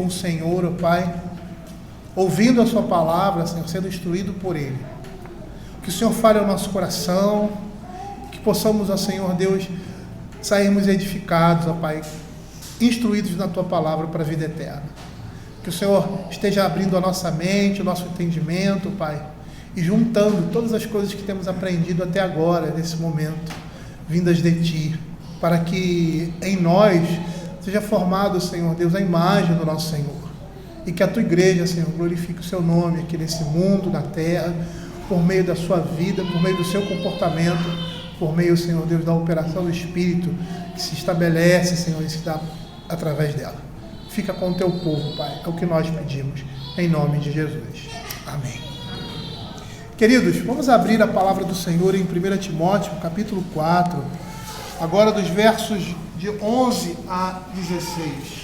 o Senhor, ó Pai, ouvindo a sua palavra, Senhor, sendo instruído por Ele. Que o Senhor fale ao nosso coração, que possamos, ó Senhor Deus, sairmos edificados, ó Pai, instruídos na Tua palavra para a vida eterna. Que o Senhor esteja abrindo a nossa mente, o nosso entendimento, Pai, e juntando todas as coisas que temos aprendido até agora, nesse momento, vindas de Ti, para que em nós seja formado, Senhor Deus, a imagem do nosso Senhor. E que a Tua igreja, Senhor, glorifique o Seu nome aqui nesse mundo, na terra, por meio da sua vida, por meio do seu comportamento, por meio, Senhor Deus, da operação do Espírito que se estabelece, Senhor, e se dá através dela. Fica com o Teu povo, Pai, é o que nós pedimos, em nome de Jesus. Amém. Queridos, vamos abrir a palavra do Senhor em 1 Timóteo, capítulo 4, agora dos versos de 11 a 16.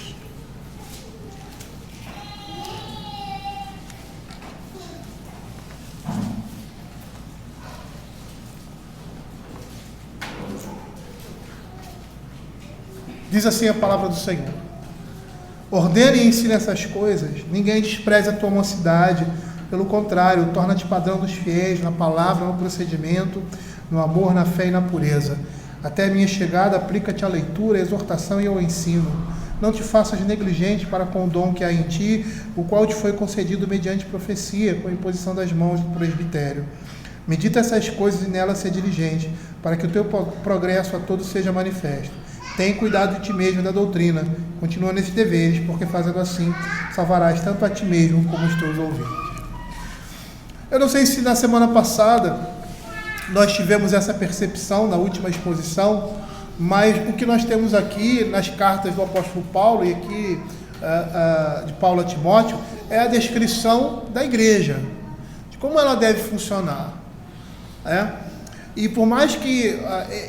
Diz assim a palavra do Senhor: ordene e ensine essas coisas, ninguém despreze a tua mocidade, pelo contrário, torna-te padrão dos fiéis, na palavra, no procedimento, no amor, na fé e na pureza. Até a minha chegada, aplica-te à leitura, à exortação e ao ensino. Não te faças negligente para com o dom que há em ti, o qual te foi concedido mediante profecia, com a imposição das mãos do presbitério. Medita essas coisas e nelas ser diligente, para que o teu progresso a todos seja manifesto. Tem cuidado de ti mesmo e da doutrina. Continua nesses deveres, porque fazendo assim, salvarás tanto a ti mesmo como os teus ouvintes. Eu não sei se na semana passada nós tivemos essa percepção na última exposição, mas o que nós temos aqui nas cartas do apóstolo Paulo e aqui de Paulo a Timóteo é a descrição da igreja, de como ela deve funcionar. E por mais que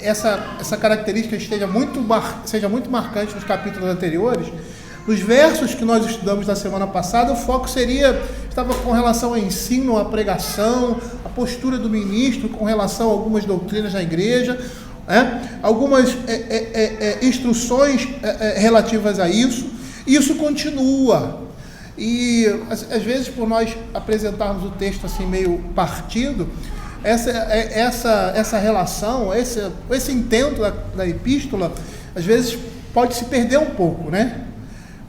essa característica seja muito marcante nos capítulos anteriores, nos versos que nós estudamos na semana passada, o foco estava com relação ao ensino, à pregação, à postura do ministro com relação a algumas doutrinas da igreja, algumas instruções relativas a isso, e isso continua. E às vezes, por nós apresentarmos o texto assim meio partido, essa relação, esse intento da epístola, às vezes pode se perder um pouco, né?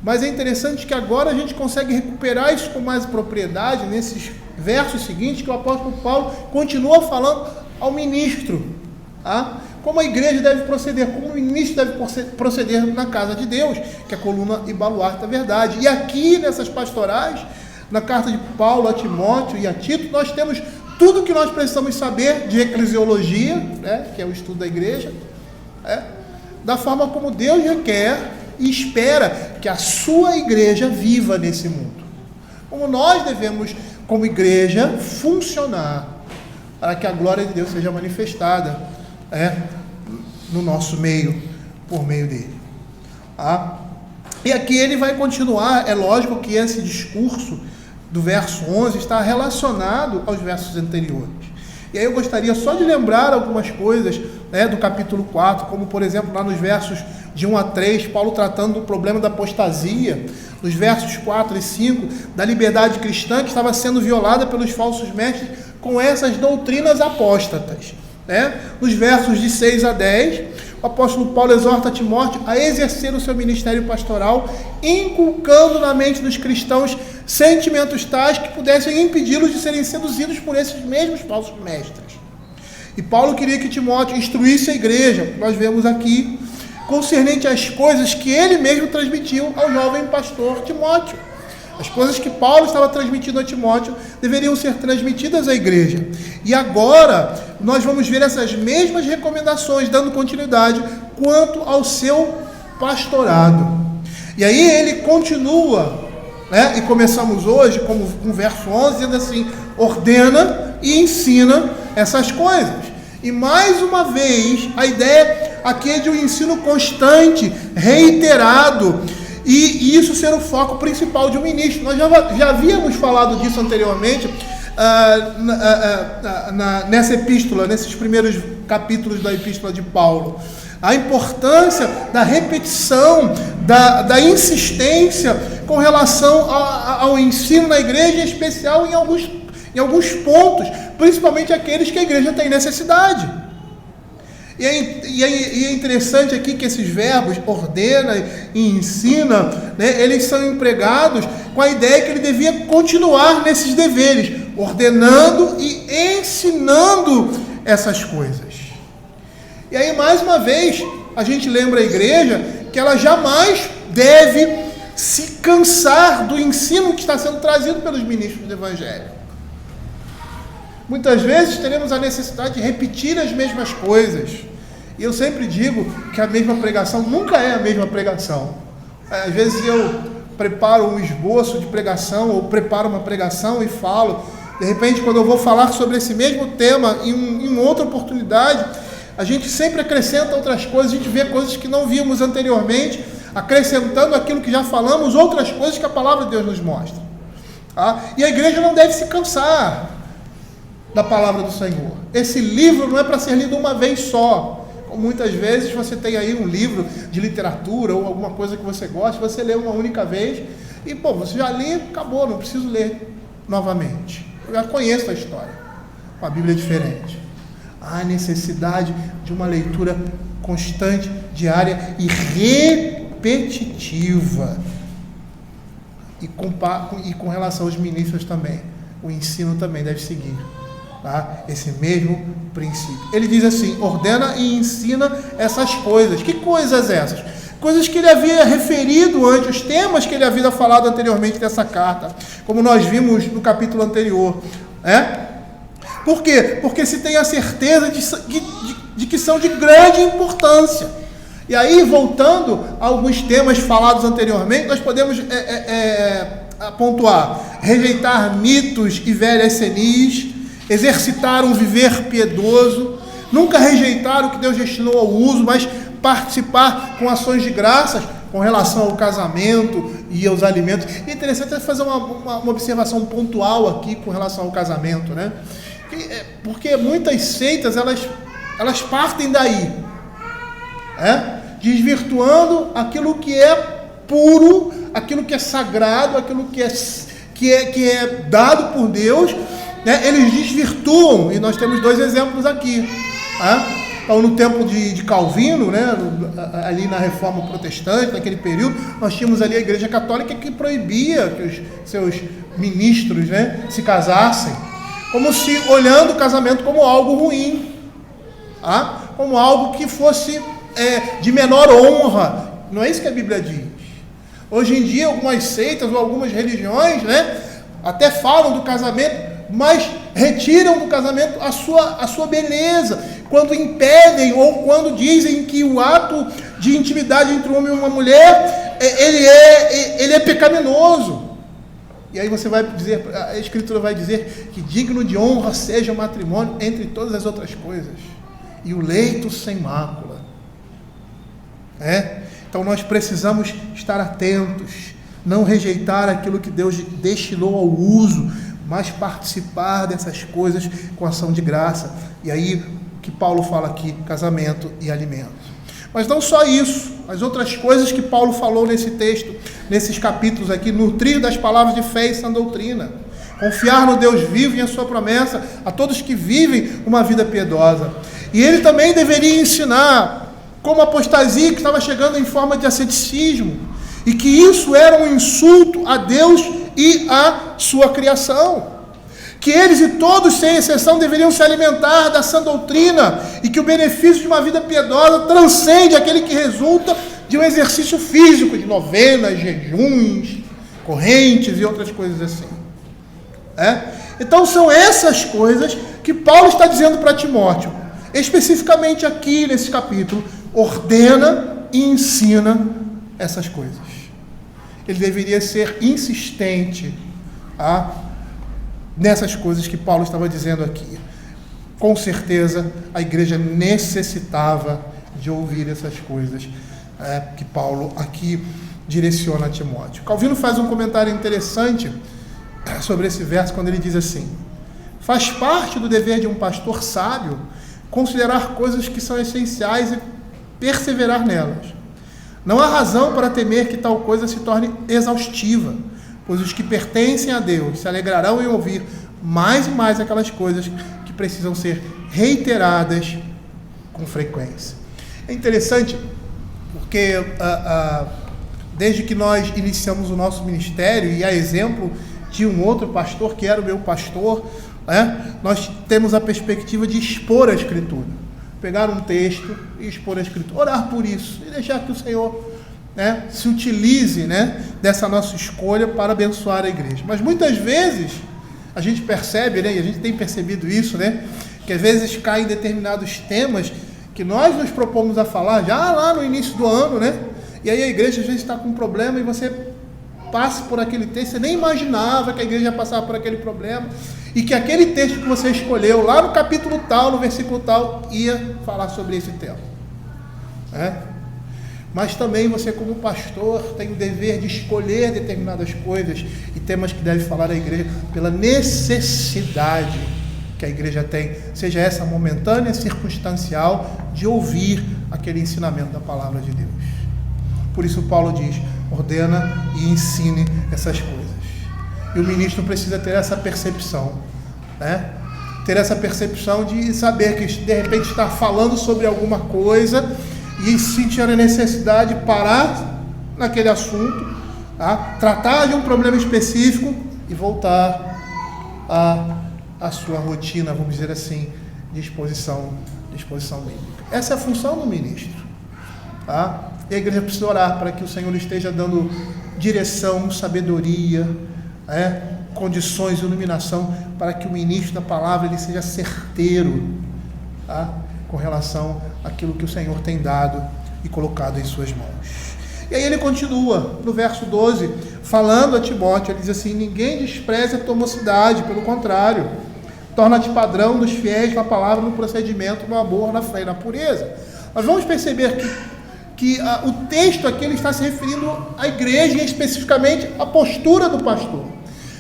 Mas é interessante que agora a gente consegue recuperar isso com mais propriedade nesses versos seguintes, que o apóstolo Paulo continua falando ao ministro, como a igreja deve proceder, como o ministro deve proceder na casa de Deus, que é a coluna e baluarte da verdade. E aqui nessas pastorais, na carta de Paulo a Timóteo e a Tito, nós temos tudo o que nós precisamos saber de eclesiologia, que é o estudo da igreja, da forma como Deus requer e espera que a sua igreja viva nesse mundo. Como nós devemos, como igreja, funcionar para que a glória de Deus seja manifestada no nosso meio, por meio dele. E aqui ele vai continuar. É lógico que esse discurso do verso 11 está relacionado aos versos anteriores. E aí eu gostaria só de lembrar algumas coisas do capítulo 4, como por exemplo lá nos versos de 1 a 3, Paulo tratando do problema da apostasia, nos versos 4 e 5, da liberdade cristã que estava sendo violada pelos falsos mestres com essas doutrinas apóstatas. Nos versos de 6 a 10, o apóstolo Paulo exorta Timóteo a exercer o seu ministério pastoral, inculcando na mente dos cristãos sentimentos tais que pudessem impedi-los de serem seduzidos por esses mesmos falsos mestres. E Paulo queria que Timóteo instruísse a igreja, nós vemos aqui, concernente às coisas que ele mesmo transmitiu ao jovem pastor Timóteo. As coisas que Paulo estava transmitindo a Timóteo deveriam ser transmitidas à igreja. E agora nós vamos ver essas mesmas recomendações, dando continuidade quanto ao seu pastorado. E aí ele continua, e começamos hoje com o verso 11, dizendo assim: ordena e ensina essas coisas. E mais uma vez, a ideia aqui é de um ensino constante, reiterado, e isso ser o foco principal de um ministro. Nós já havíamos falado disso anteriormente, nessa epístola, nesses primeiros capítulos da epístola de Paulo. A importância da repetição, da insistência com relação ao ensino na igreja, em especial em alguns pontos, principalmente aqueles que a igreja tem necessidade. E é interessante aqui que esses verbos, ordena e ensina, né, eles são empregados com a ideia que ele devia continuar nesses deveres, ordenando e ensinando essas coisas. E aí, mais uma vez, a gente lembra a igreja que ela jamais deve se cansar do ensino que está sendo trazido pelos ministros do Evangelho. Muitas vezes teremos a necessidade de repetir as mesmas coisas. E eu sempre digo que a mesma pregação nunca é a mesma pregação. Às vezes eu preparo um esboço de pregação, ou preparo uma pregação e falo. De repente, quando eu vou falar sobre esse mesmo tema em outra oportunidade, a gente sempre acrescenta outras coisas, a gente vê coisas que não vimos anteriormente, acrescentando aquilo que já falamos, outras coisas que a palavra de Deus nos mostra. Tá? E a igreja não deve se cansar da palavra do Senhor. Esse livro não é para ser lido uma vez só. Como muitas vezes você tem aí um livro de literatura ou alguma coisa que você gosta, você lê uma única vez e, você já lê, acabou, não preciso ler novamente. Eu já conheço a história. Uma Bíblia diferente. Há necessidade de uma leitura constante, diária e repetitiva. E com relação aos ministros também, o ensino também deve seguir, tá? Esse mesmo princípio. Ele diz assim: ordena e ensina essas coisas. Que coisas essas? Coisas que ele havia referido antes, os temas que ele havia falado anteriormente dessa carta, como nós vimos no capítulo anterior. Por quê? Porque se tem a certeza de que são de grande importância. E aí, voltando a alguns temas falados anteriormente, nós podemos pontuar: rejeitar mitos e velhas senis, exercitar um viver piedoso, nunca rejeitar o que Deus destinou ao uso, mas participar com ações de graças com relação ao casamento e aos alimentos. É interessante fazer uma observação pontual aqui com relação ao casamento, né? Porque muitas seitas, elas partem daí, desvirtuando aquilo que é puro, aquilo que é sagrado, aquilo que é dado por Deus, né? Eles desvirtuam, e nós temos 2 exemplos aqui. Então, no tempo de Calvino, né, ali na Reforma Protestante, naquele período, nós tínhamos ali a Igreja Católica que proibia que os seus ministros, né, se casassem, como se olhando o casamento como algo ruim, como algo que fosse de menor honra. Não é isso que a Bíblia diz. Hoje em dia, algumas seitas ou algumas religiões, né, até falam do casamento, mas retiram do casamento a sua beleza, quando impedem ou quando dizem que o ato de intimidade entre um homem e uma mulher, ele é pecaminoso. E aí você vai dizer, a Escritura vai dizer que digno de honra seja o matrimônio entre todas as outras coisas, e o leito sem mácula. Então nós precisamos estar atentos, não rejeitar aquilo que Deus destinou ao uso, mas participar dessas coisas com ação de graça. E aí, o que Paulo fala aqui, casamento e alimento. Mas não só isso, as outras coisas que Paulo falou nesse texto, nesses capítulos aqui: nutrir das palavras de fé e sã doutrina, confiar no Deus vivo e em sua promessa a todos que vivem uma vida piedosa. E ele também deveria ensinar como a apostasia que estava chegando em forma de asceticismo, e que isso era um insulto a Deus e à sua criação, que eles e todos, sem exceção, deveriam se alimentar da sã doutrina, e que o benefício de uma vida piedosa transcende aquele que resulta de um exercício físico, de novenas, jejuns, correntes e outras coisas assim. Então são essas coisas que Paulo está dizendo para Timóteo, especificamente aqui nesse capítulo: ordena e ensina essas coisas. Ele deveria ser insistente nessas coisas que Paulo estava dizendo aqui. Com certeza, a igreja necessitava de ouvir essas coisas que Paulo aqui direciona a Timóteo. Calvino faz um comentário interessante sobre esse verso, quando ele diz assim: faz parte do dever de um pastor sábio considerar coisas que são essenciais perseverar nelas. Não há razão para temer que tal coisa se torne exaustiva, pois os que pertencem a Deus se alegrarão em ouvir mais e mais aquelas coisas que precisam ser reiteradas com frequência. É interessante porque desde que nós iniciamos o nosso ministério, e a exemplo de um outro pastor que era o meu pastor, nós temos a perspectiva de expor a Escritura. Pegar um texto e expor a Escritura. Orar por isso e deixar que o Senhor se utilize dessa nossa escolha para abençoar a igreja. Mas muitas vezes a gente percebe, e a gente tem percebido isso, que às vezes cai em determinados temas que nós nos propomos a falar já lá no início do ano, e aí a igreja às vezes está com um problema e você passa por aquele texto, você nem imaginava que a igreja ia passar por aquele problema, e que aquele texto que você escolheu lá no capítulo tal, no versículo tal, ia falar sobre esse tema. Mas também você, como pastor, tem o dever de escolher determinadas coisas e temas que deve falar à igreja pela necessidade que a igreja tem, seja essa momentânea, circunstancial, de ouvir aquele ensinamento da palavra de Deus. Por isso Paulo diz, ordena e ensine essas coisas. E o ministro precisa ter essa percepção, ter essa percepção de saber que de repente está falando sobre alguma coisa e sentir a necessidade de parar naquele assunto, tratar de um problema específico e voltar à sua rotina, vamos dizer assim, de exposição bíblica. Essa é a função do ministro. E a igreja precisa orar para que o Senhor esteja dando direção, sabedoria, condições, iluminação, para que o ministro da palavra ele seja certeiro, com relação àquilo que o Senhor tem dado e colocado em suas mãos. E aí ele continua, no verso 12, falando a Timóteo, ele diz assim, ninguém despreze a tua mocidade, pelo contrário, torna-te padrão dos fiéis na palavra, no procedimento, no amor, na fé e na pureza. Nós vamos perceber que o texto aqui ele está se referindo à igreja, e especificamente à postura do pastor.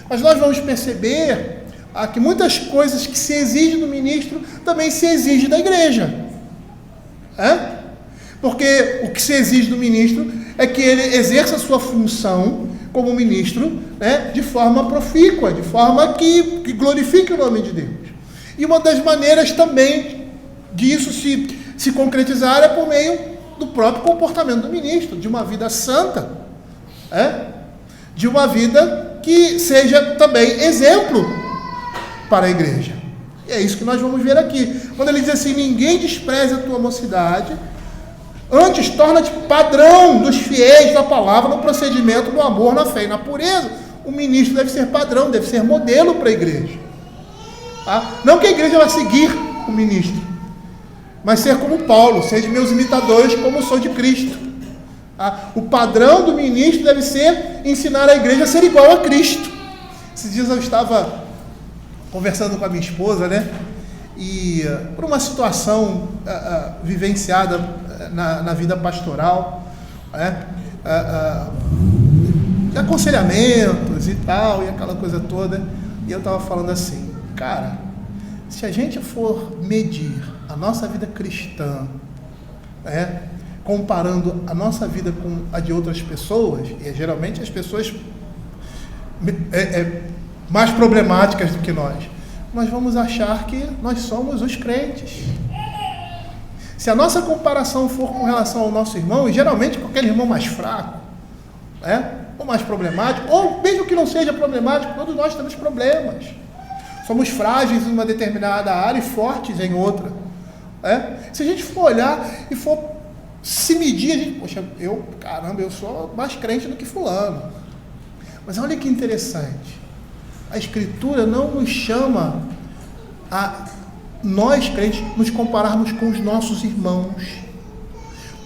Mas nós vamos perceber que muitas coisas que se exigem do ministro também se exige da igreja. Porque o que se exige do ministro é que ele exerça a sua função como ministro, de forma profícua, de forma que glorifique o nome de Deus. E uma das maneiras também disso se concretizar é por meio do próprio comportamento do ministro, de uma vida santa, de uma vida que seja também exemplo para a igreja. E é isso que nós vamos ver aqui. Quando ele diz assim, ninguém despreze a tua mocidade, antes torna-te padrão dos fiéis da palavra, no procedimento, no amor, na fé e na pureza. O ministro deve ser padrão, deve ser modelo para a igreja. Não que a igreja vá seguir o ministro, mas ser como Paulo, sejam meus imitadores como sou de Cristo. O padrão do ministro deve ser ensinar a igreja a ser igual a Cristo. Esses dias eu estava conversando com a minha esposa, e por uma situação vivenciada na vida pastoral, de aconselhamentos e tal, e aquela coisa toda, e eu estava falando assim, cara, se a gente for medir a nossa vida cristã, comparando a nossa vida com a de outras pessoas, e geralmente as pessoas mais problemáticas do que nós vamos achar que nós somos os crentes. Se a nossa comparação for com relação ao nosso irmão, e geralmente com aquele irmão mais fraco, ou mais problemático, ou mesmo que não seja problemático, todos nós temos problemas. Somos frágeis em uma determinada área e fortes em outra. Se a gente for olhar e for se medir, a gente, poxa, eu sou mais crente do que fulano. Mas olha que interessante. A Escritura não nos chama a nós, crentes, nos compararmos com os nossos irmãos.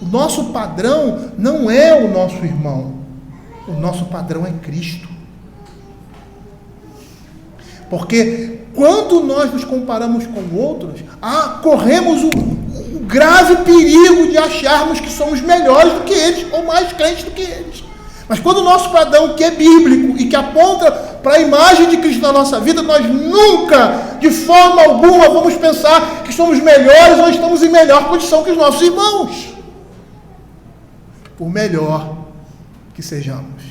O nosso padrão não é o nosso irmão. O nosso padrão é Cristo. Porque quando nós nos comparamos com outros, corremos o grave perigo de acharmos que somos melhores do que eles, ou mais crentes do que eles. Mas quando o nosso padrão, que é bíblico e que aponta para a imagem de Cristo na nossa vida, nós nunca, de forma alguma, vamos pensar que somos melhores ou estamos em melhor condição que os nossos irmãos. por melhor que sejamos.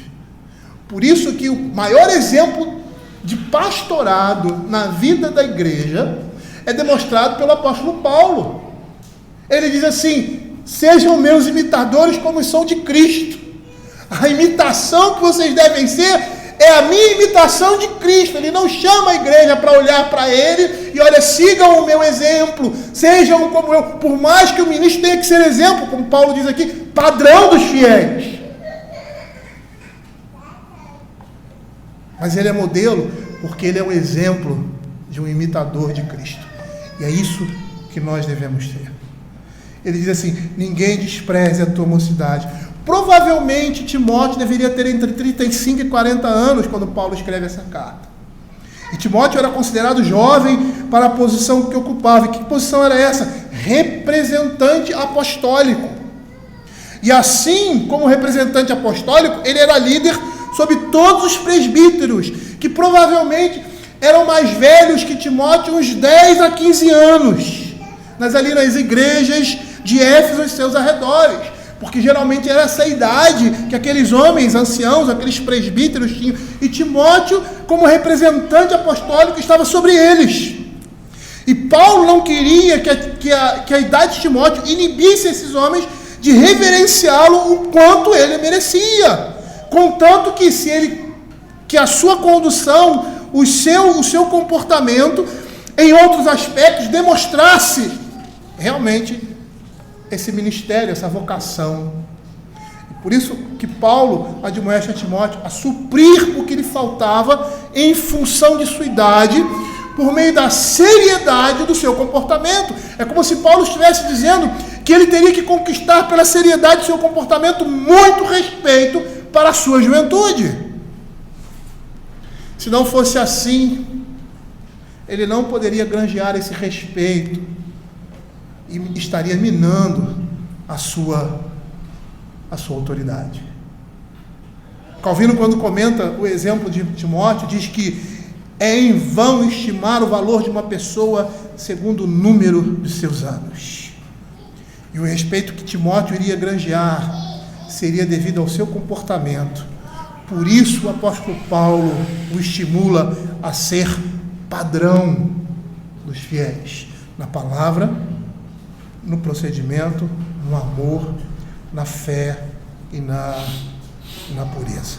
Por isso que o maior exemplo de pastorado na vida da igreja é demonstrado pelo apóstolo Paulo. Ele diz assim: sejam meus imitadores como são de Cristo. A imitação que vocês devem ser é a minha imitação de Cristo. Ele não chama a igreja para olhar para ele e olha, sigam o meu exemplo, sejam como eu, por mais que o ministro tenha que ser exemplo, como Paulo diz aqui, padrão dos fiéis. Mas ele é modelo porque ele é um exemplo de um imitador de Cristo. E é isso que nós devemos ter. Ele diz assim: ninguém despreze a tua mocidade. Provavelmente Timóteo deveria ter entre 35 e 40 anos quando Paulo escreve essa carta. E Timóteo era considerado jovem para a posição que ocupava. E que posição era essa? Representante apostólico. E assim como representante apostólico, ele era líder sobre todos os presbíteros, que provavelmente eram mais velhos que Timóteo, uns 10 a 15 anos, nas igrejas de Éfeso e seus arredores, porque geralmente era essa idade que aqueles homens anciãos, aqueles presbíteros tinham, e Timóteo, como representante apostólico, estava sobre eles. E Paulo não queria que a idade de Timóteo inibisse esses homens de reverenciá-lo o quanto ele merecia. Contanto que a sua condução, o seu comportamento, em outros aspectos, demonstrasse realmente esse ministério, essa vocação. E por isso que Paulo admoesta a Timóteo a suprir o que lhe faltava em função de sua idade, por meio da seriedade do seu comportamento. É como se Paulo estivesse dizendo que ele teria que conquistar pela seriedade do seu comportamento muito respeito para a sua juventude. Se não fosse assim, ele não poderia granjear esse respeito e estaria minando a sua autoridade. Calvino, quando comenta o exemplo de Timóteo, diz que é em vão estimar o valor de uma pessoa segundo o número de seus anos. E o respeito que Timóteo iria granjear seria devido ao seu comportamento. Por isso o apóstolo Paulo o estimula a ser padrão dos fiéis, na palavra, no procedimento, no amor, na fé e na pureza.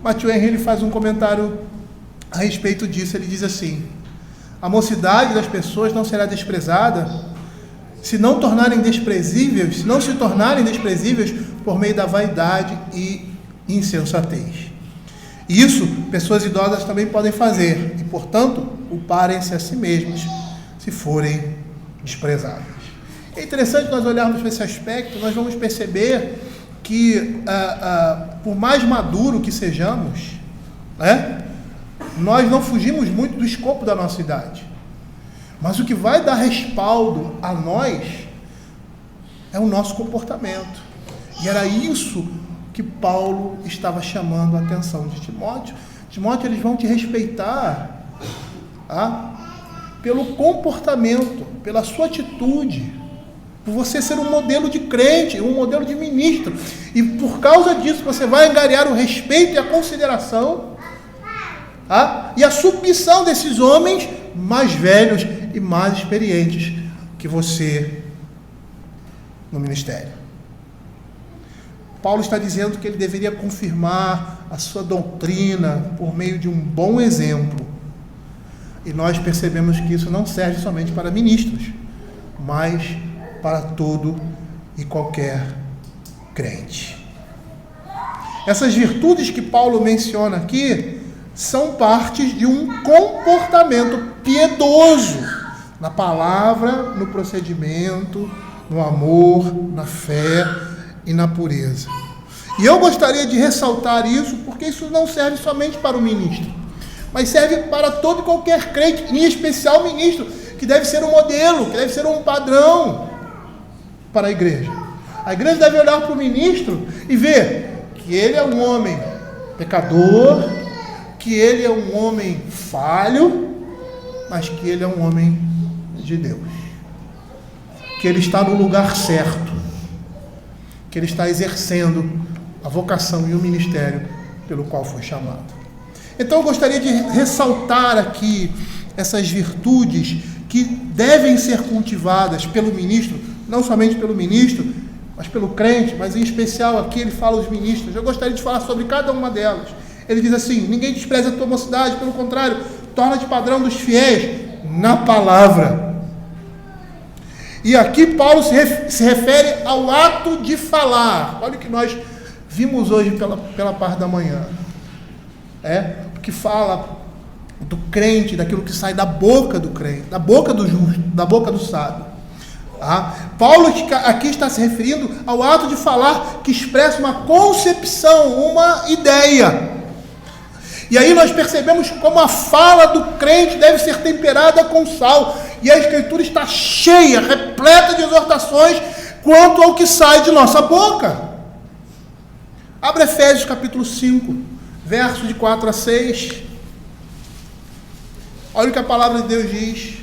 Matthew Henry, ele faz um comentário a respeito disso. Ele diz assim: a mocidade das pessoas não será desprezada se não se tornarem desprezíveis por meio da vaidade e insensatez. E isso, pessoas idosas também podem fazer, e, portanto, culparem-se a si mesmos se forem desprezadas. É interessante nós olharmos para esse aspecto, nós vamos perceber que, por mais maduro que sejamos, nós não fugimos muito do escopo da nossa idade. Mas o que vai dar respaldo a nós é o nosso comportamento. E era isso que Paulo estava chamando a atenção de Timóteo. Timóteo, eles vão te respeitar pelo comportamento, pela sua atitude, por você ser um modelo de crente, um modelo de ministro. E por causa disso você vai angariar o respeito e a consideração e a submissão desses homens mais velhos e mais experientes que você no ministério. Paulo está dizendo que ele deveria confirmar a sua doutrina por meio de um bom exemplo. E nós percebemos que isso não serve somente para ministros, mas para todo e qualquer crente. Essas virtudes que Paulo menciona aqui são partes de um comportamento piedoso na palavra, no procedimento, no amor, na fé e na pureza. E eu gostaria de ressaltar isso, porque isso não serve somente para o ministro, mas serve para todo e qualquer crente, em especial o ministro, que deve ser um modelo, que deve ser um padrão para a igreja. A igreja deve olhar para o ministro e ver que ele é um homem pecador, que ele é um homem falho, mas que ele é um homem de Deus, que ele está no lugar certo, que ele está exercendo a vocação e o ministério pelo qual foi chamado. Então eu gostaria de ressaltar aqui essas virtudes que devem ser cultivadas pelo ministro, não somente pelo ministro, mas pelo crente, mas em especial aqui ele fala os ministros. Eu gostaria de falar sobre cada uma delas. Ele diz assim: ninguém despreza a tua mocidade, pelo contrário, torna-te padrão dos fiéis na palavra. E aqui Paulo se refere ao ato de falar. Olha o que nós vimos hoje pela parte da manhã. Porque fala do crente, daquilo que sai da boca do crente, da boca do justo, da boca do sábio. Paulo aqui está se referindo ao ato de falar que expressa uma concepção, uma ideia. E aí nós percebemos como a fala do crente deve ser temperada com sal. E a Escritura está cheia, repleta de exortações quanto ao que sai de nossa boca. Abra Efésios capítulo 5, versos de 4 a 6. Olha o que a palavra de Deus diz: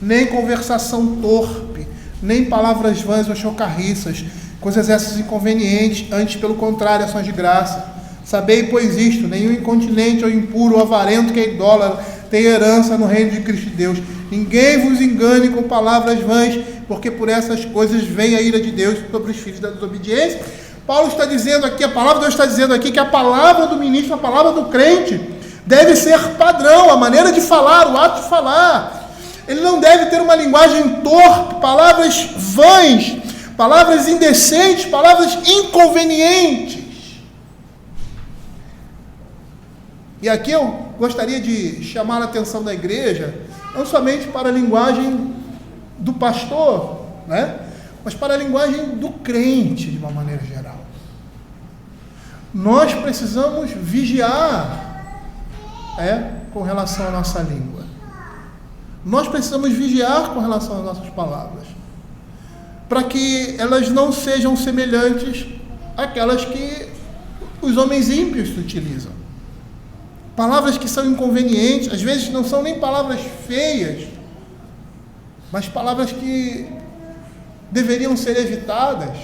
nem conversação torpe, nem palavras vãs ou chocarriças, coisas essas inconvenientes, antes pelo contrário, ações de graça. Sabei, pois isto, nenhum incontinente ou impuro ou avarento que é idólatra tem herança no reino de Cristo Deus. Ninguém vos engane com palavras vãs, porque por essas coisas vem a ira de Deus sobre os filhos da desobediência. Paulo está dizendo aqui, a palavra de Deus está dizendo aqui que a palavra do ministro, a palavra do crente, deve ser padrão, a maneira de falar, o ato de falar. Ele não deve ter uma linguagem torpe, palavras vãs, palavras indecentes, palavras inconvenientes. E aqui eu gostaria de chamar a atenção da igreja, não somente para a linguagem do pastor, mas para a linguagem do crente, de uma maneira geral. Nós precisamos vigiar com relação à nossa língua. Nós precisamos vigiar com relação às nossas palavras, para que elas não sejam semelhantes àquelas que os homens ímpios utilizam. Palavras que são inconvenientes, às vezes não são nem palavras feias, mas palavras que deveriam ser evitadas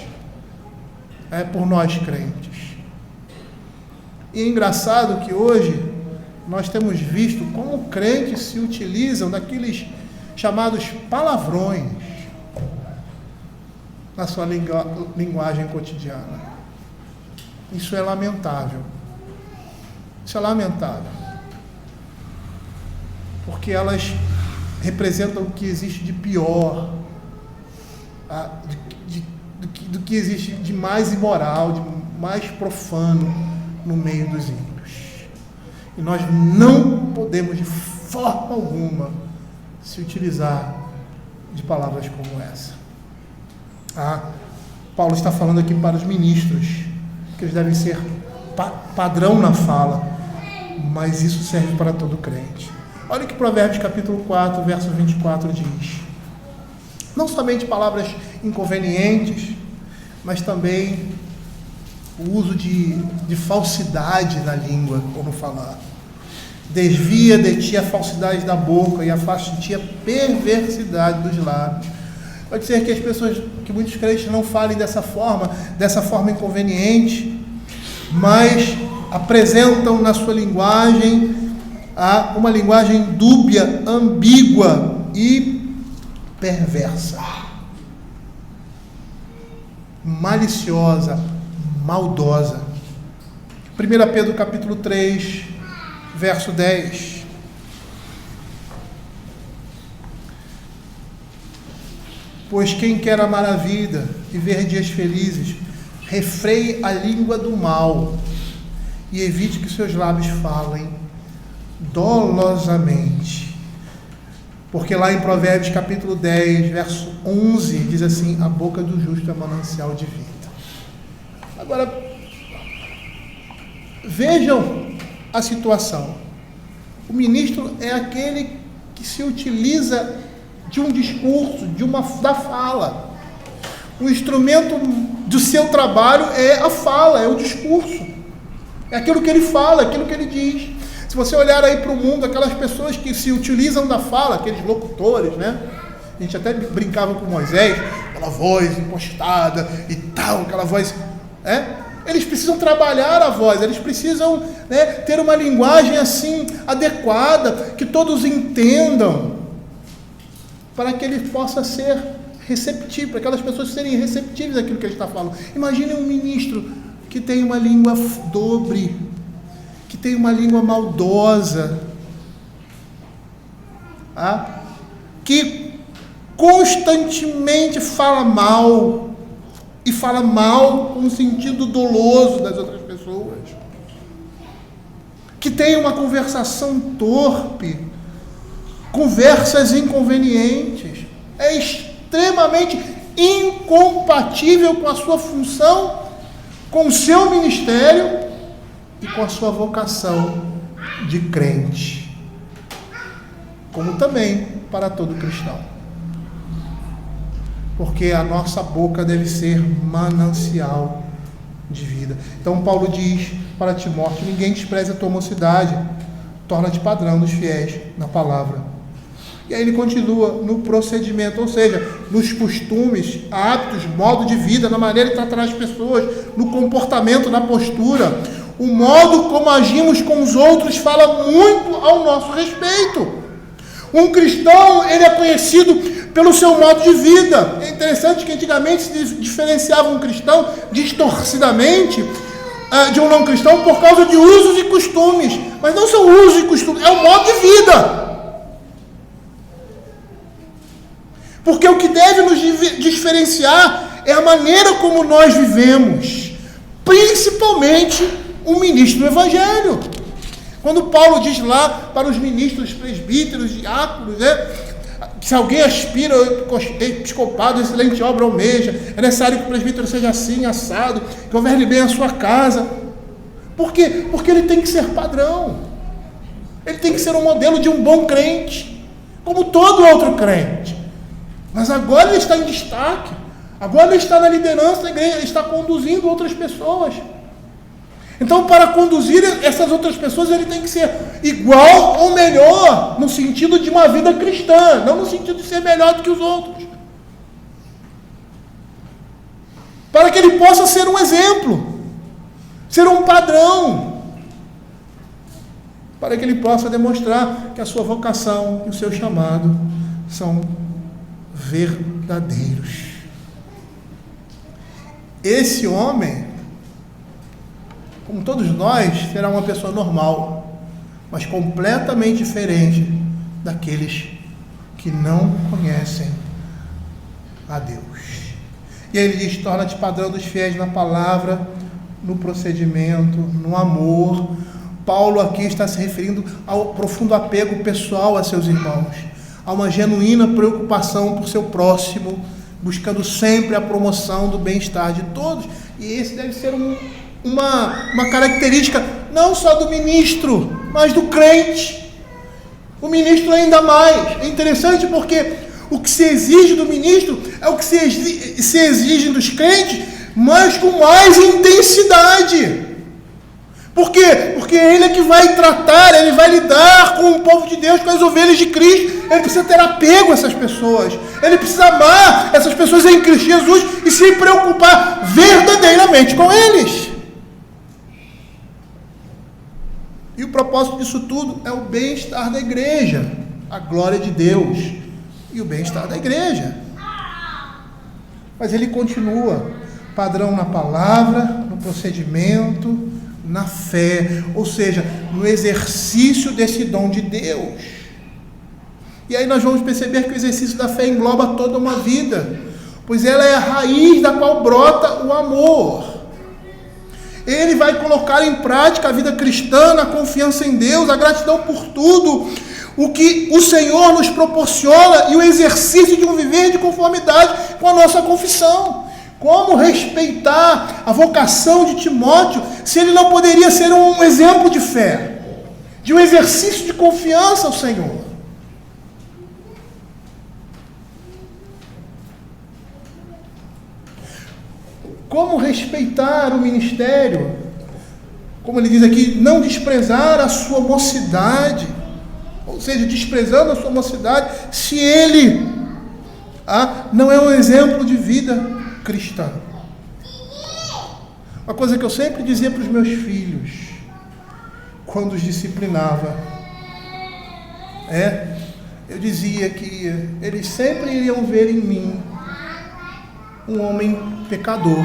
por nós crentes. E é engraçado que hoje nós temos visto como crentes se utilizam daqueles chamados palavrões na sua linguagem cotidiana. Isso é lamentável. Isso é lamentável, porque elas representam o que existe de pior, do que existe de mais imoral, de mais profano no meio dos ímpios. E nós não podemos de forma alguma se utilizar de palavras como essa. Paulo está falando aqui para os ministros, que eles devem ser padrão na fala, mas isso serve para todo crente. Olha o que Provérbios capítulo 4, verso 24 diz: não somente palavras inconvenientes, mas também o uso de falsidade na língua, como falar. Desvia de ti a falsidade da boca e afaste de ti a perversidade dos lábios. Pode ser que as pessoas, que muitos crentes não falem dessa forma inconveniente, mas apresentam na sua linguagem uma linguagem dúbia, ambígua e perversa, maliciosa, maldosa. 1 Pedro capítulo 3, verso 10. Pois quem quer amar a vida e ver dias felizes, refreie a língua do mal e evite que seus lábios falem dolosamente. Porque lá em Provérbios capítulo 10, verso 11, diz assim: a boca do justo é manancial de vida. Agora, vejam a situação. O ministro é aquele que se utiliza de um discurso, da fala. O instrumento do seu trabalho é a fala, é o discurso. É aquilo que ele fala, aquilo que ele diz. Se você olhar aí para o mundo, aquelas pessoas que se utilizam da fala, aqueles locutores, A gente até brincava com Moisés. aquela voz impostada e tal, aquela voz... Eles precisam trabalhar a voz, eles precisam, ter uma linguagem assim adequada, que todos entendam, para que ele possa ser receptivo, para aquelas pessoas serem receptivas àquilo que ele está falando. Imagine um ministro que tem uma língua dobre, que tem uma língua maldosa, que constantemente fala mal, e fala mal com um sentido doloso das outras pessoas, que tem uma conversação torpe, conversas inconvenientes, é extremamente incompatível com a sua função, com o seu ministério e com a sua vocação de crente, como também para todo cristão. Porque a nossa boca deve ser manancial de vida. Então Paulo diz para Timóteo: ninguém despreze a tua mocidade, torna-te padrão dos fiéis na palavra. E aí ele continua no procedimento, ou seja, nos costumes, hábitos, modo de vida, na maneira de tratar as pessoas, no comportamento, na postura. O modo como agimos com os outros fala muito ao nosso respeito. Um cristão, ele é conhecido pelo seu modo de vida. É interessante que antigamente se diferenciava um cristão distorcidamente de um não cristão por causa de usos e costumes. Mas não são usos e costumes, é o modo de vida. Porque o que deve nos diferenciar é a maneira como nós vivemos, principalmente o ministro do Evangelho. Quando Paulo diz lá para os ministros, presbíteros, diáconos, se alguém aspira ao episcopado, excelente obra almeja, é necessário que o presbítero seja assim, assado, que governe bem a sua casa. Por quê? Porque ele tem que ser padrão. Ele tem que ser um modelo de um bom crente, como todo outro crente. Mas agora ele está em destaque, agora ele está na liderança da igreja, ele está conduzindo outras pessoas. Então, para conduzir essas outras pessoas, ele tem que ser igual ou melhor, no sentido de uma vida cristã, não no sentido de ser melhor do que os outros. Para que ele possa ser um exemplo, ser um padrão, para que ele possa demonstrar que a sua vocação e o seu chamado são verdadeiros. Esse homem, como todos nós, será uma pessoa normal, mas completamente diferente daqueles que não conhecem a Deus. E aí ele diz: torna-te padrão dos fiéis na palavra, no procedimento, no amor. Paulo aqui está se referindo ao profundo apego pessoal a seus irmãos, a uma genuína preocupação por seu próximo, buscando sempre a promoção do bem-estar de todos. E esse deve ser uma característica não só do ministro, mas do crente. O ministro ainda mais. É interessante porque o que se exige do ministro é o que se exige dos crentes, mas com mais intensidade. Por quê? Porque ele é que vai tratar, ele vai lidar com o povo de Deus, com as ovelhas de Cristo. Ele precisa ter apego a essas pessoas, ele precisa amar essas pessoas em Cristo Jesus e se preocupar verdadeiramente com eles. E o propósito disso tudo é o bem-estar da igreja, a glória de Deus e o bem-estar da igreja. Mas ele continua: padrão na palavra, no procedimento, na fé, ou seja, no exercício desse dom de Deus. E aí nós vamos perceber que o exercício da fé engloba toda uma vida, pois ela é a raiz da qual brota o amor. Ele vai colocar em prática a vida cristã, a confiança em Deus, a gratidão por tudo o que o Senhor nos proporciona e o exercício de um viver de conformidade com a nossa confissão. Como respeitar a vocação de Timóteo se ele não poderia ser um exemplo de fé, de um exercício de confiança ao Senhor? Como respeitar o ministério? Como ele diz aqui, não desprezar a sua mocidade, ou seja, desprezando a sua mocidade, se ele não é um exemplo de vida cristã. Uma coisa que eu sempre dizia para os meus filhos, quando os disciplinava, eu dizia que eles sempre iriam ver em mim um homem pecador,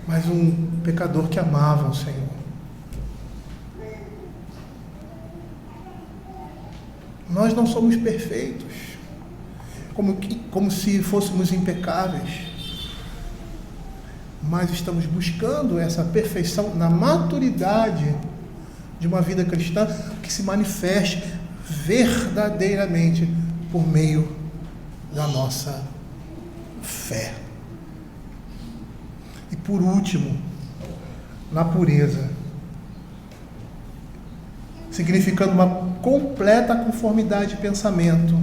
mas um pecador que amava o Senhor. Nós não somos perfeitos, como se fôssemos impecáveis, mas estamos buscando essa perfeição na maturidade de uma vida cristã que se manifeste verdadeiramente por meio da nossa fé. E por último, na pureza, significando uma completa conformidade de pensamento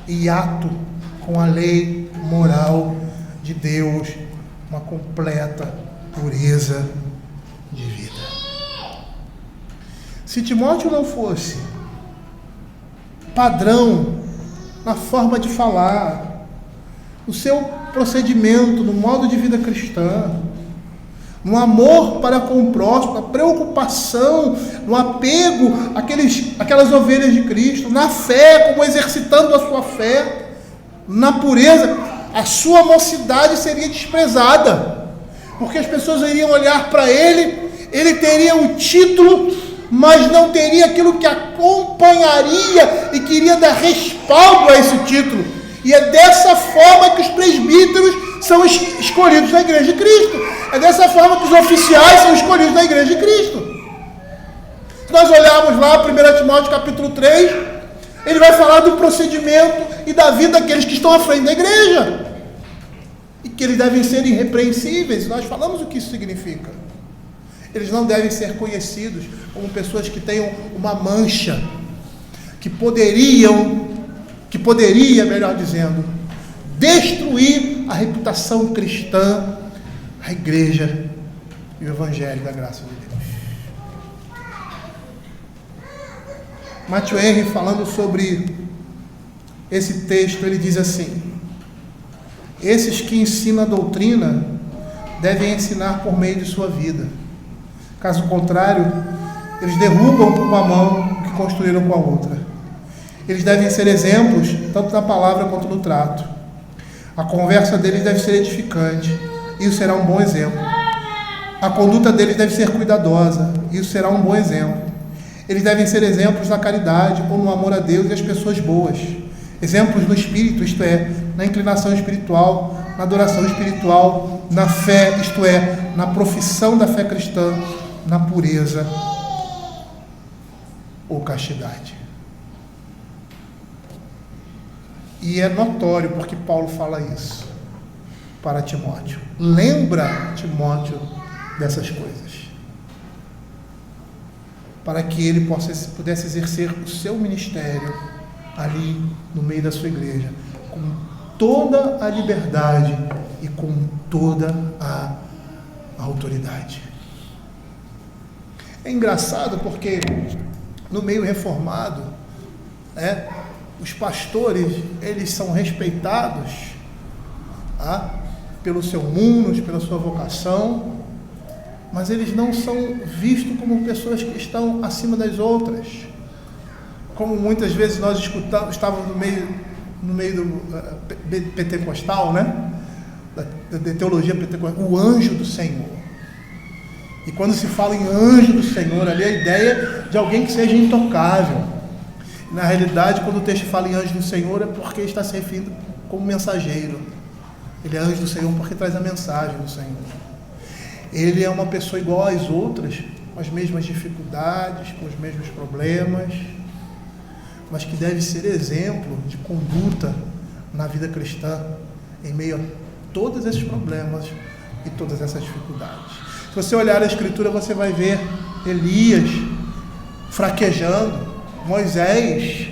e ato com a lei moral de Deus, uma completa pureza de vida. Se Timóteo não fosse padrão na forma de falar, no seu procedimento, no modo de vida cristã, no amor para com o próximo, na preocupação, no apego àquelas ovelhas de Cristo, na fé, como exercitando a sua fé, na pureza, a sua mocidade seria desprezada, porque as pessoas iriam olhar para ele teria o título, mas não teria aquilo que acompanharia e queria dar respaldo a esse título. E é dessa forma que os presbíteros são escolhidos na Igreja de Cristo. É dessa forma que os oficiais são escolhidos na Igreja de Cristo. Se nós olharmos lá, 1 Timóteo capítulo 3, ele vai falar do procedimento e da vida daqueles que estão à frente da igreja. E que eles devem ser irrepreensíveis. Nós falamos o que isso significa. Eles não devem ser conhecidos como pessoas que tenham uma mancha, que poderia, melhor dizendo, destruir a reputação cristã, a igreja e o evangelho da graça de Deus. Matthew Henry, falando sobre esse texto, ele diz assim: esses que ensinam a doutrina devem ensinar por meio de sua vida. Caso contrário, eles derrubam com uma mão o que construíram com a outra. Eles devem ser exemplos, tanto na palavra quanto no trato. A conversa deles deve ser edificante, isso será um bom exemplo. A conduta deles deve ser cuidadosa, isso será um bom exemplo. Eles devem ser exemplos na caridade, ou no amor a Deus e às pessoas boas. Exemplos no espírito, isto é, na inclinação espiritual, na adoração espiritual, na fé, isto é, na profissão da fé cristã, na pureza ou castidade. E é notório porque Paulo fala isso para Timóteo. Lembra Timóteo dessas coisas, para que ele pudesse exercer o seu ministério ali no meio da sua igreja, com toda a liberdade e com toda a autoridade. É engraçado porque no meio reformado, os pastores, eles são respeitados pelo seu munus, pela sua vocação, mas eles não são vistos como pessoas que estão acima das outras. Como muitas vezes nós estávamos no meio do pentecostal, da teologia pentecostal, o anjo do Senhor. E quando se fala em anjo do Senhor, ali a ideia de alguém que seja intocável. Na realidade, quando o texto fala em anjo do Senhor, é porque está se referindo como mensageiro. Ele é anjo do Senhor porque traz a mensagem do Senhor. Ele é uma pessoa igual às outras, com as mesmas dificuldades, com os mesmos problemas, mas que deve ser exemplo de conduta na vida cristã, em meio a todos esses problemas e todas essas dificuldades. Se você olhar a Escritura, você vai ver Elias fraquejando, Moisés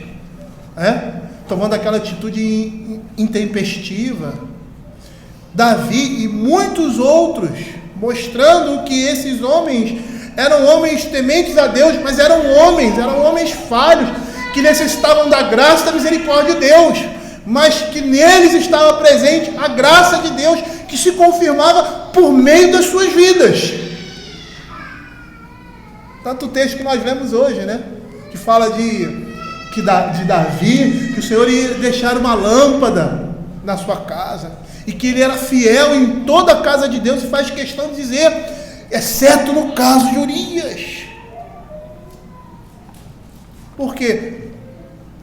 tomando aquela atitude intempestiva, Davi e muitos outros, mostrando que esses homens eram homens tementes a Deus, mas eram homens falhos, que necessitavam da graça e da misericórdia de Deus, mas que neles estava presente a graça de Deus que se confirmava por meio das suas vidas. Tanto o texto que nós lemos hoje, né? Que fala de Davi, que o Senhor ia deixar uma lâmpada na sua casa, e que ele era fiel em toda a casa de Deus, e faz questão de dizer, exceto no caso de Urias. Por quê?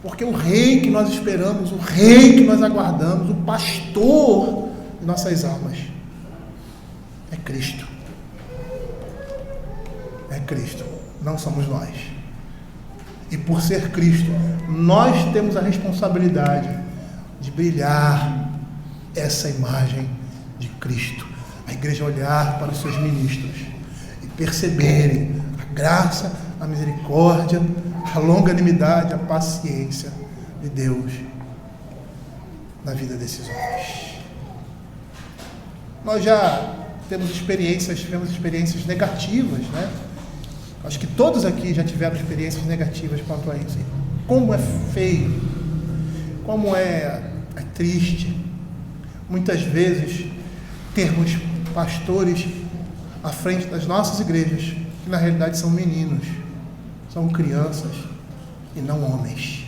Porque o rei que nós esperamos, o rei que nós aguardamos, o pastor de nossas almas, é Cristo. É Cristo, não somos nós. E por ser Cristo, nós temos a responsabilidade de brilhar essa imagem de Cristo. A igreja olhar para os seus ministros e perceberem a graça, a misericórdia, a longanimidade, a paciência de Deus na vida desses homens. Nós já tivemos experiências negativas, né? Acho que todos aqui já tiveram experiências negativas quanto a isso. Como é feio, como é triste, muitas vezes, termos pastores à frente das nossas igrejas, que na realidade são meninos, são crianças e não homens.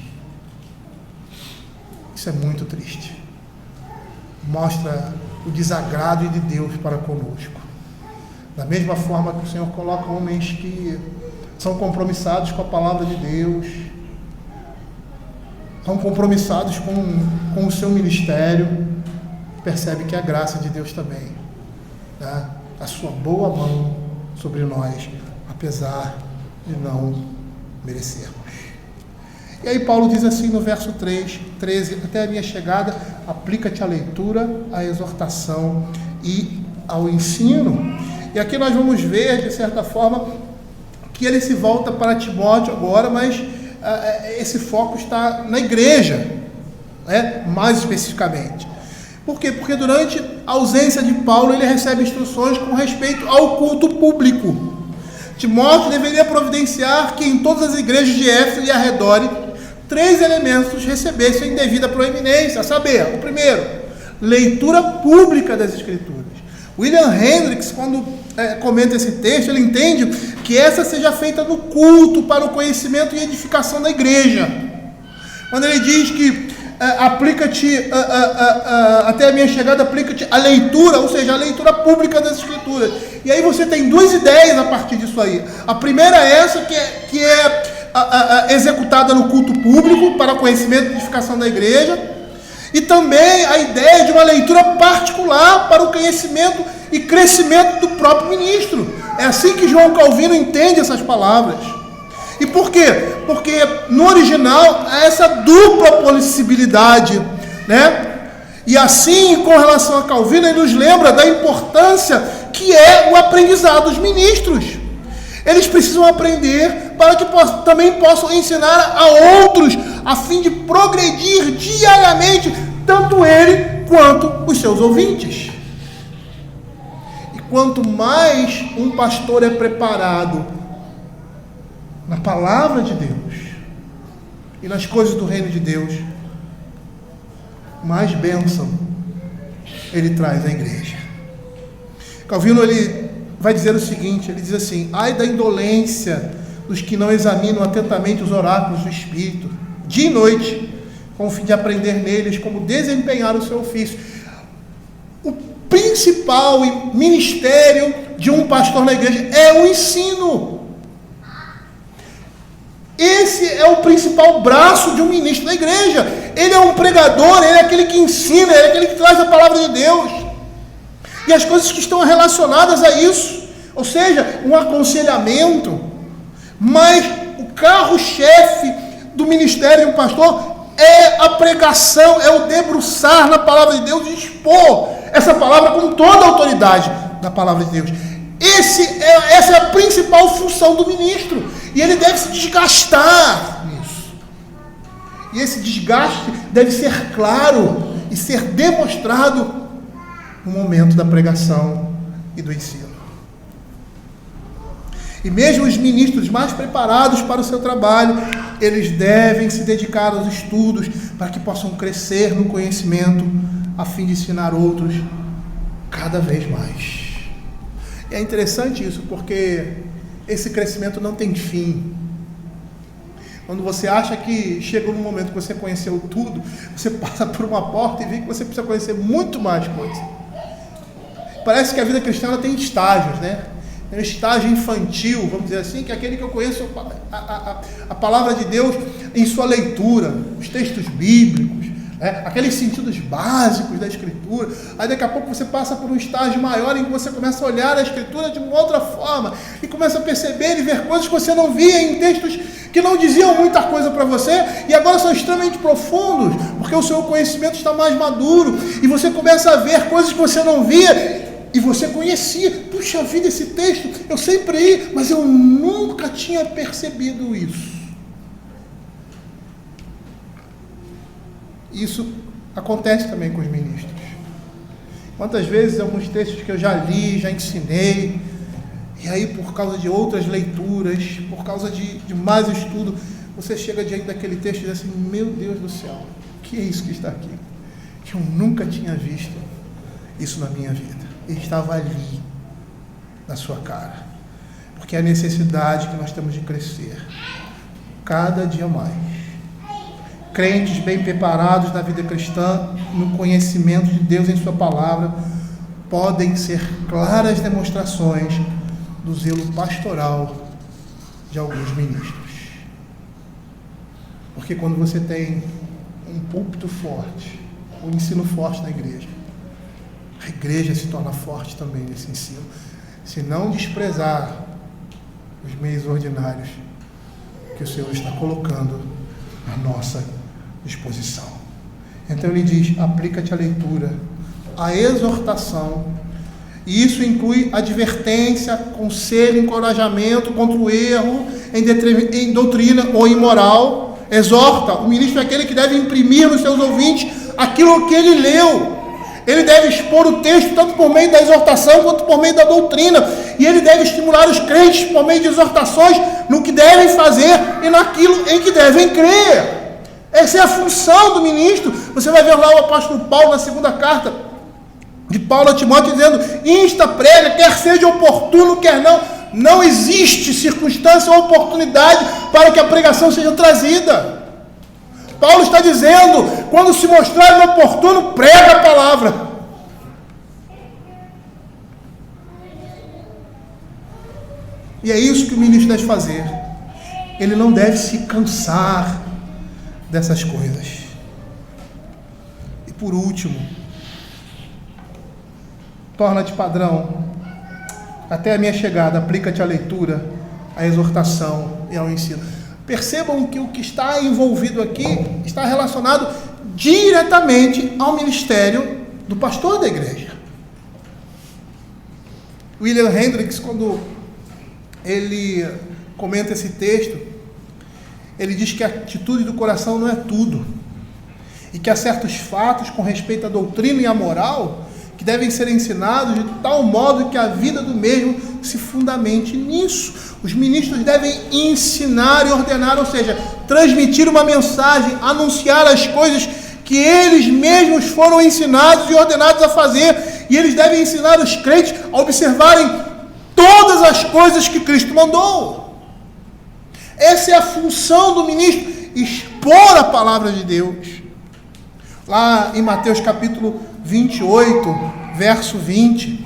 Isso é muito triste. Mostra o desagrado de Deus para conosco. Da mesma forma que o Senhor coloca homens que são compromissados com a palavra de Deus, são compromissados com o seu ministério, percebe que a graça de Deus também, né? A sua boa mão sobre nós, apesar de não merecermos. E aí Paulo diz assim no verso 13, até a minha chegada, aplica-te à leitura, à exortação e ao ensino. E aqui nós vamos ver, de certa forma, que ele se volta para Timóteo agora, mas esse foco está na igreja, né? Mais especificamente. Por quê? Porque durante a ausência de Paulo, ele recebe instruções com respeito ao culto público. Timóteo deveria providenciar que em todas as igrejas de Éfeso e arredores, 3 elementos recebessem devida proeminência, a saber, o primeiro, leitura pública das Escrituras. William Hendricks, quando comenta esse texto, ele entende que essa seja feita no culto para o conhecimento e edificação da igreja. Quando ele diz que aplica-te, até a minha chegada, aplica-te a leitura, ou seja, a leitura pública das Escrituras. E aí você tem 2 ideias a partir disso aí. A primeira é essa, que é executada no culto público para o conhecimento e edificação da igreja. E também a ideia de uma leitura particular para o conhecimento e crescimento do próprio ministro. É assim que João Calvino entende essas palavras. E por quê? Porque no original há essa dupla possibilidade, né? E assim, com relação a Calvino, ele nos lembra da importância que é o aprendizado dos ministros. Eles precisam aprender para que também possam ensinar a outros, a fim de progredir diariamente, tanto ele quanto os seus ouvintes. E quanto mais um pastor é preparado na palavra de Deus e nas coisas do reino de Deus, mais bênção ele traz à igreja. Calvino, ele vai dizer o seguinte, ele diz assim: ai da indolência dos que não examinam atentamente os oráculos do Espírito, dia e noite, com o fim de aprender neles como desempenhar o seu ofício. O principal ministério de um pastor na igreja é o ensino. Esse é o principal braço de um ministro da igreja. Ele é um pregador, ele é aquele que ensina, ele é aquele que traz a palavra de Deus. E as coisas que estão relacionadas a isso, ou seja, um aconselhamento. Mas o carro-chefe do ministério de um pastor é a pregação, é o debruçar na palavra de Deus e expor essa palavra com toda a autoridade da palavra de Deus. Essa é a principal função do ministro. E ele deve se desgastar nisso. E esse desgaste deve ser claro e ser demonstrado no momento da pregação e do ensino. E mesmo os ministros mais preparados para o seu trabalho, eles devem se dedicar aos estudos para que possam crescer no conhecimento, a fim de ensinar outros cada vez mais. E é interessante isso, porque esse crescimento não tem fim. Quando você acha que chega um momento que você conheceu tudo, você passa por uma porta e vê que você precisa conhecer muito mais coisas. Parece que a vida cristã ela tem estágios, né? Tem um estágio infantil, vamos dizer assim, que é aquele que eu conheço a palavra de Deus em sua leitura, os textos bíblicos, aqueles sentidos básicos da Escritura. Aí daqui a pouco você passa por um estágio maior em que você começa a olhar a Escritura de uma outra forma e começa a perceber e ver coisas que você não via em textos que não diziam muita coisa para você e agora são extremamente profundos, porque o seu conhecimento está mais maduro e você começa a ver coisas que você não via e você conhecia. Puxa vida, esse texto eu sempre li, mas eu nunca tinha percebido isso. Isso acontece também com os ministros. Quantas vezes alguns textos que eu já li, já ensinei, e aí por causa de outras leituras, por causa de mais estudo, você chega diante daquele texto e diz assim: meu Deus do céu, o que é isso que está aqui? Que eu nunca tinha visto isso na minha vida. E estava ali, na sua cara. Porque é a necessidade que nós temos de crescer cada dia mais. Crentes bem preparados na vida cristã, no conhecimento de Deus em sua palavra, podem ser claras demonstrações do zelo pastoral de alguns ministros. Porque quando você tem um púlpito forte, um ensino forte na igreja, a igreja se torna forte também nesse ensino. Se não desprezar os meios ordinários que o Senhor está colocando à nossa disposição. Então ele diz: aplica-te à leitura, à exortação, e isso inclui advertência, conselho, encorajamento contra o erro em doutrina ou em moral. Exorta, o ministro é aquele que deve imprimir nos seus ouvintes aquilo que ele leu. Ele deve expor o texto tanto por meio da exortação quanto por meio da doutrina. E ele deve estimular os crentes por meio de exortações no que devem fazer e naquilo em que devem crer. Essa é a função do ministro. Você vai ver lá o apóstolo Paulo na segunda carta de Paulo a Timóteo dizendo: insta, prega, quer seja oportuno, quer não. Não existe circunstância ou oportunidade para que a pregação seja trazida. Paulo está dizendo: quando se mostrar inoportuno, prega a palavra. E é isso que o ministro deve fazer. Ele não deve se cansar dessas coisas. E por último, torna-te padrão. Até a minha chegada, aplica-te à leitura, à exortação e ao ensino. Percebam que o que está envolvido aqui está relacionado diretamente ao ministério do pastor da igreja. William Hendricks, quando ele comenta esse texto, ele diz que a atitude do coração não é tudo, e que há certos fatos com respeito à doutrina e à moral que devem ser ensinados de tal modo que a vida do mesmo se fundamente nisso. Os ministros devem ensinar e ordenar, ou seja, transmitir uma mensagem, anunciar as coisas que eles mesmos foram ensinados e ordenados a fazer, e eles devem ensinar os crentes a observarem todas as coisas que Cristo mandou. Essa é a função do ministro, expor a palavra de Deus. Lá em Mateus capítulo 28, verso 20,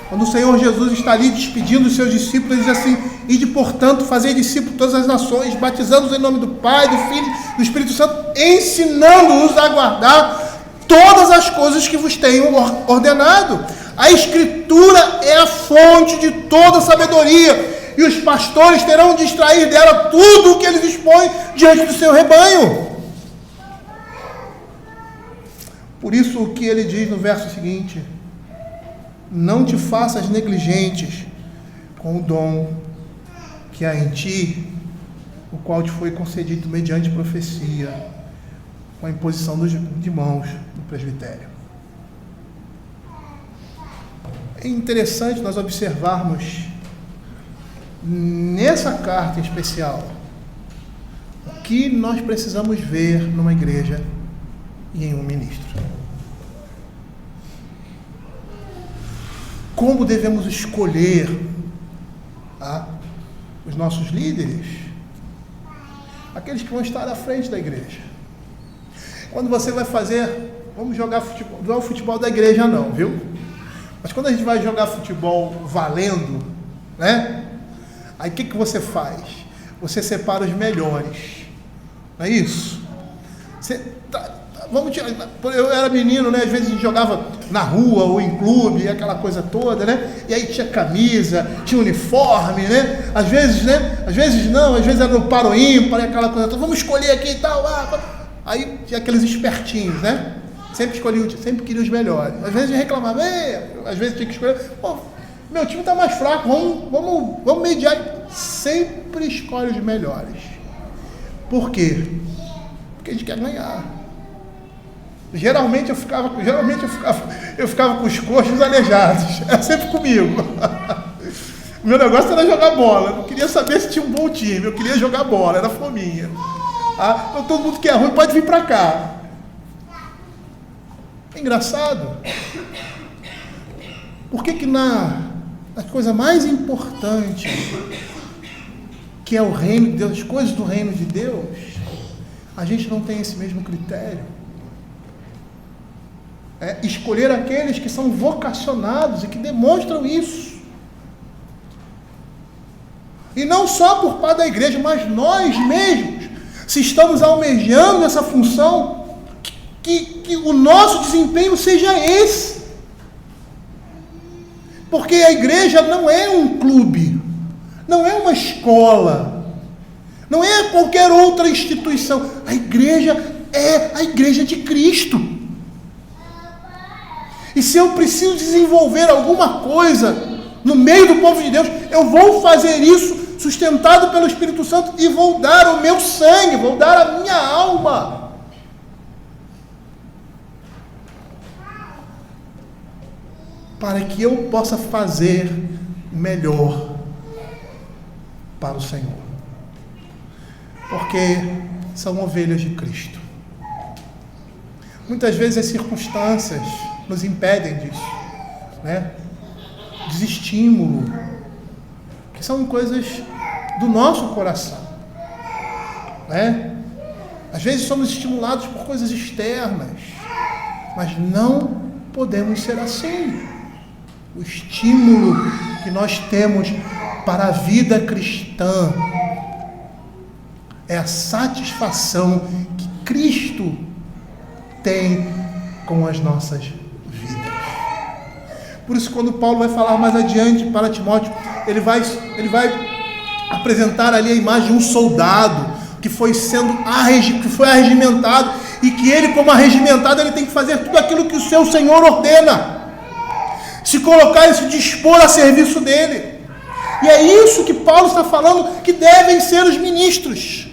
quando o Senhor Jesus está ali despedindo os seus discípulos, ele diz assim: ide, portanto, fazer discípulos todas as nações, batizando-os em nome do Pai, do Filho e do Espírito Santo, ensinando-os a guardar todas as coisas que vos tenho ordenado. A Escritura é a fonte de toda sabedoria, e os pastores terão de extrair dela tudo o que eles expõem diante do seu rebanho. Por isso o que ele diz no verso seguinte: não te faças negligentes com o dom que há em ti, o qual te foi concedido mediante profecia, com a imposição de mãos do presbitério. É interessante nós observarmos nessa carta em especial, o que nós precisamos ver numa igreja e em um ministro. Como devemos escolher os nossos líderes, aqueles que vão estar à frente da igreja. Quando você vai fazer, vamos jogar futebol, não é o futebol da igreja não, viu? Mas quando a gente vai jogar futebol valendo, né? Aí o que você faz? Você separa os melhores, não é isso? Eu era menino, né? Às vezes a gente jogava na rua ou em clube, aquela coisa toda, né? E aí tinha camisa, tinha uniforme, né? Às vezes, né? Às vezes não, às vezes era no paro ímpar, aquela coisa toda. Vamos escolher aqui e tal. Aí tinha aqueles espertinhos, né? Sempre queria os melhores. Às vezes reclamava, às vezes tinha que escolher. Pô, meu time está mais fraco, vamos mediar. Sempre escolhe os melhores. Por quê? Porque a gente quer ganhar. Geralmente eu ficava com os coxos aleijados. Era sempre comigo. O meu negócio era jogar bola. Eu não queria saber se tinha um bom time. Eu queria jogar bola, era fominha. Então todo mundo que é ruim pode vir para cá. É engraçado. Por que na coisa mais importante, que é o reino de Deus, as coisas do reino de Deus, a gente não tem esse mesmo critério? Escolher aqueles que são vocacionados e que demonstram isso. E não só por parte da igreja, mas nós mesmos, se estamos almejando essa função, que o nosso desempenho seja esse. Porque a igreja não é um clube, não é uma escola, não é qualquer outra instituição. A igreja é a igreja de Cristo. E se eu preciso desenvolver alguma coisa no meio do povo de Deus, eu vou fazer isso sustentado pelo Espírito Santo e vou dar o meu sangue, vou dar a minha alma. Para que eu possa fazer melhor para o Senhor. Porque são ovelhas de Cristo. Muitas vezes as circunstâncias nos impedem disso, né? Desestímulo, que são coisas do nosso coração, né? Às vezes somos estimulados por coisas externas, mas não podemos ser assim. O estímulo que nós temos para a vida cristã é a satisfação que Cristo tem com as nossas vidas. Por isso, quando Paulo vai falar mais adiante para Timóteo, ele vai apresentar ali a imagem de um soldado que foi arregimentado, e que ele, como arregimentado, ele tem que fazer tudo aquilo que o seu Senhor ordena, se colocar e se dispor a serviço dele. E é isso que Paulo está falando que devem ser os ministros.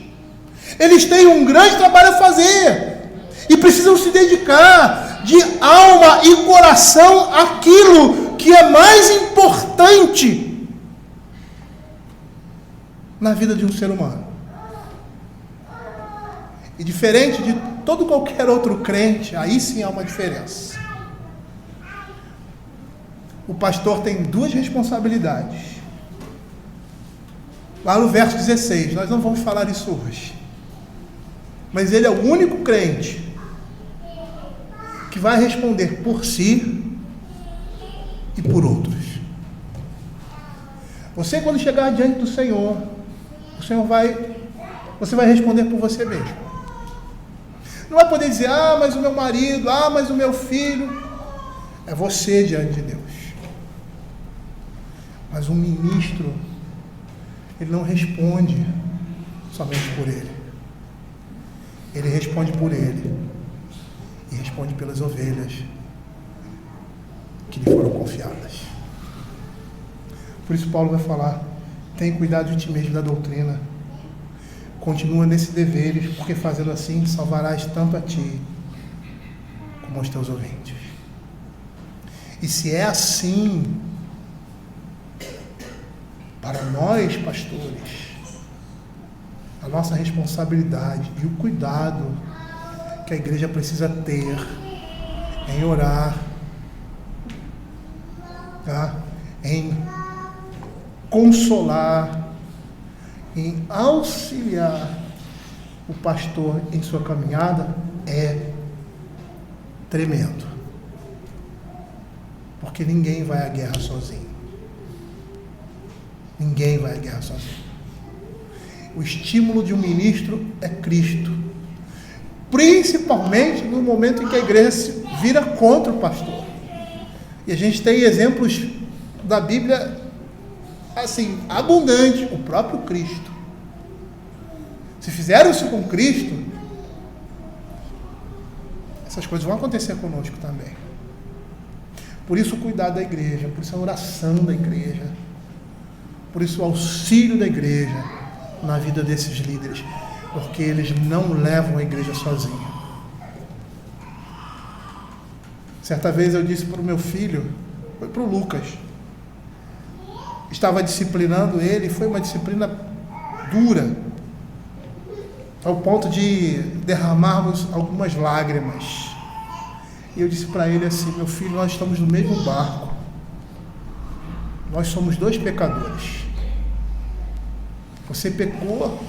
Eles têm um grande trabalho a fazer e precisam se dedicar de alma e coração àquilo que é mais importante na vida de um ser humano. E diferente de todo qualquer outro crente, aí sim há uma diferença. O pastor tem duas responsabilidades. Lá no verso 16, nós não vamos falar isso hoje. Mas ele é o único crente que vai responder por si e por outros. Você, quando chegar diante do Senhor, você vai responder por você mesmo. Não vai poder dizer, mas o meu marido, mas o meu filho. É você diante de Deus. Mas um ministro, ele não responde somente por ele. Ele responde por ele. E responde pelas ovelhas que lhe foram confiadas. Por isso Paulo vai falar, tem cuidado de ti mesmo, da doutrina. Continua nesse deveres, porque fazendo assim, salvarás tanto a ti, como aos teus ouvintes. E se é assim, para nós, pastores, a nossa responsabilidade e o cuidado que a igreja precisa ter em orar, tá? Em consolar, em auxiliar o pastor em sua caminhada é tremendo. Porque ninguém vai à guerra sozinho. Ninguém vai à guerra sozinho. O estímulo de um ministro é Cristo. Principalmente no momento em que a igreja se vira contra o pastor. E a gente tem exemplos da Bíblia, assim, abundante. O próprio Cristo. Se fizeram isso com Cristo, essas coisas vão acontecer conosco também. Por isso o cuidado da igreja, por isso a oração da igreja, por isso o auxílio da igreja na vida desses líderes, porque eles não levam a igreja sozinhos. Certa vez eu disse para o meu filho, foi para o Lucas, estava disciplinando ele, foi uma disciplina dura, ao ponto de derramarmos algumas lágrimas. E eu disse para ele assim: meu filho, nós estamos no mesmo barco. Nós somos dois pecadores. Você pecou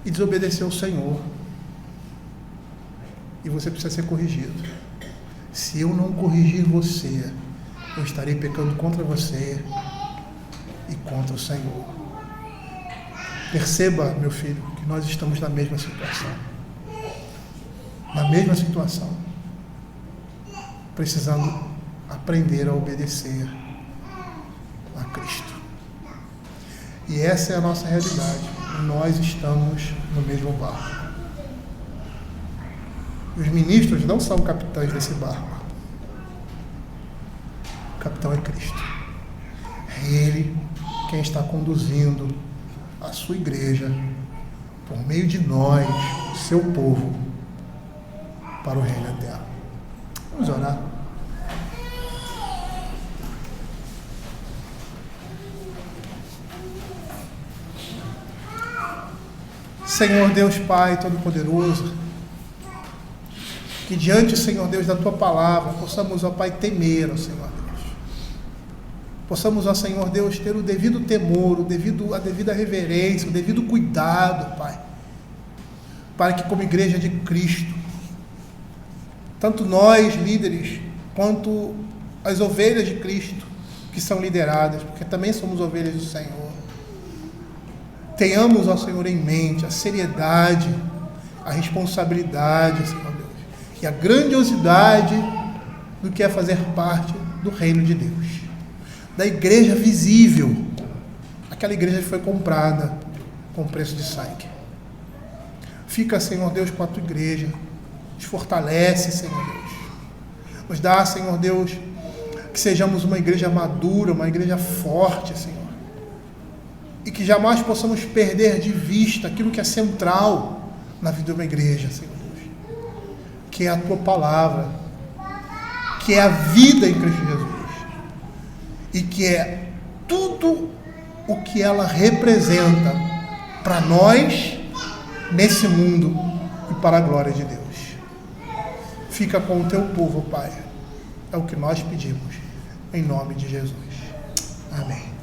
e desobedeceu ao Senhor. E você precisa ser corrigido. Se eu não corrigir você, eu estarei pecando contra você e contra o Senhor. Perceba, meu filho, que nós estamos na mesma situação. Na mesma situação. Precisando aprender a obedecer a Cristo. E essa é a nossa realidade. Nós estamos no mesmo barco. Os ministros não são capitães desse barco. O capitão é Cristo. É Ele quem está conduzindo a sua igreja, por meio de nós, o seu povo, para o reino eterno. Vamos orar. Senhor Deus Pai Todo-Poderoso, que diante, Senhor Deus, da Tua Palavra, possamos, ó Pai, temer, ó Senhor Deus. Possamos, ó Senhor Deus, ter o devido temor, a devida reverência, o devido cuidado, Pai, para que como igreja de Cristo, tanto nós, líderes, quanto as ovelhas de Cristo, que são lideradas, porque também somos ovelhas do Senhor, tenhamos, ó Senhor, em mente a seriedade, a responsabilidade, Senhor Deus, e a grandiosidade do que é fazer parte do reino de Deus, da igreja visível, aquela igreja que foi comprada com preço de sangue. Fica, Senhor Deus, com a Tua igreja, nos fortalece, Senhor Deus, nos dá, Senhor Deus, que sejamos uma igreja madura, uma igreja forte, Senhor, e que jamais possamos perder de vista aquilo que é central na vida de uma igreja, Senhor Deus, que é a Tua palavra, que é a vida em Cristo Jesus, e que é tudo o que ela representa para nós nesse mundo e para a glória de Deus. Fica com o Teu povo, Pai, é o que nós pedimos, em nome de Jesus. Amém.